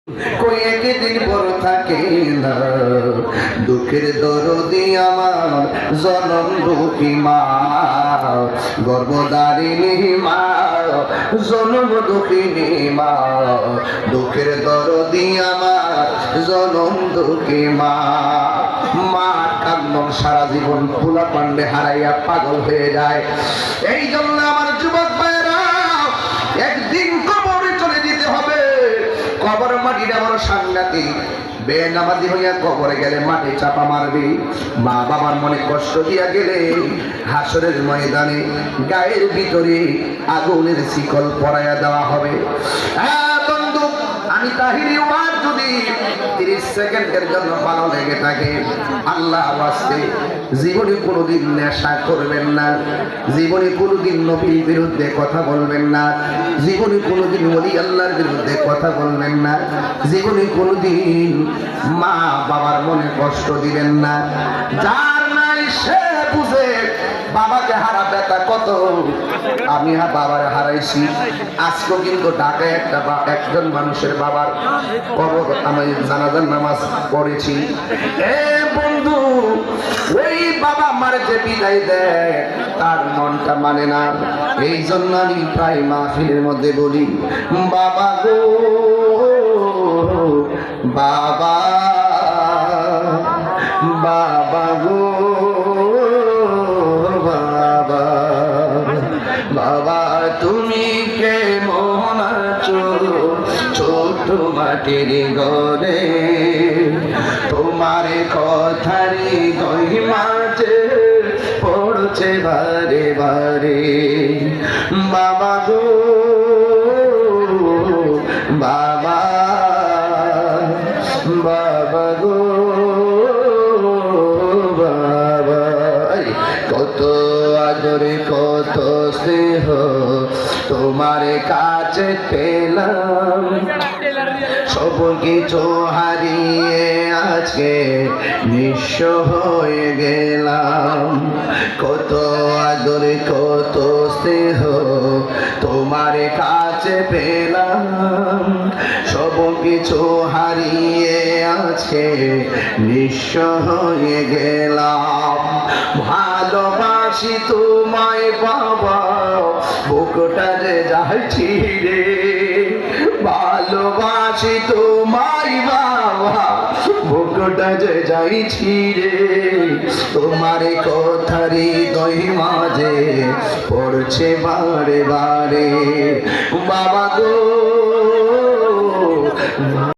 কই একদিন বড় থাকে না, দুঃখের দরদি আমার জনম দুঃখী মা, গর্ভধারিণী মা, জনম দুঃখিনী মা, দুঃখের দরদি আমার জনম দুঃখী মা। মা কান্দন সারা জীবন পোলা পান্ডে হারাইয়া পাগল হয়ে যায়। এই জন্য আমার যুবক ভাইরা, একদিন কবরে চলে যেতে হবে। কবর মাটিটা বড় সাংঘাতিক। বেনামাজি হইয়া কবরে গেলে মাটি চাপা মারবি। মা বাবার মনে কষ্ট দিয়া গেলে হাসরের ময়দানে গায়ের ভিতরে আগুনের শিকল পরাইয়া দেওয়া হবে। বন্ধু, আমি তাহিরি ওয়াজ যদি 30 সেকেন্ডের জন্য ভালো লেগে থাকে, আল্লাহ ওয়াস্তে জীবনে কোনোদিন নেশা করবেন না, জীবনে কোনোদিন নবীর বিরুদ্ধে কথা বলবেন না, জীবনে কোনোদিন ওলি আল্লাহর বিরুদ্ধে কথা বলবেন না, জীবনে কোনোদিন মা বাবার মনে কষ্ট দিবেন না। যার নাই সে বুঝে বাবাকে হারা ব্যথা কত। আমি বাবার হারাইছি। আজকে কিন্তু ঢাকায় একজন মানুষের বাবার কবর আমি জানাজার নামাজ পড়েছি। বন্ধু, ওই বাবা মারে যে বিদায় দেয় তার মনটা মানে না। এই জন্য আমি প্রায় মাহফিলের মধ্যে বলি, বাবা গো বাবা, বাবা গো বাবা, বাবা তুমি কেমন আছো ছোট মাটির ঘরে, তোমার কথারি গহিমাতে পড়ছে বারে বারে। বাবা গো বাবা, বাবা গো বাবা, কত আদরে কত স্নেহ তোমার কাছে পেলাম, সব কিছু হারিয়ে আজকে নিঃস্ব হয়ে গেলাম। কত আদরে কত স্নেহ তোমার কাছে পেলাম, সব কিছু হারিয়ে আজকে নিঃস্ব হয়ে গেলাম। ভালোবাসি তোমায় বাবা, বুকটা যে যাচ্ছি রে, ভালোবাসি তোমায় বাবা, বুকটা যে যাইছি রে, তোমার কথারি দই মাঝে পড়ছে বারে বারে। বাবা গো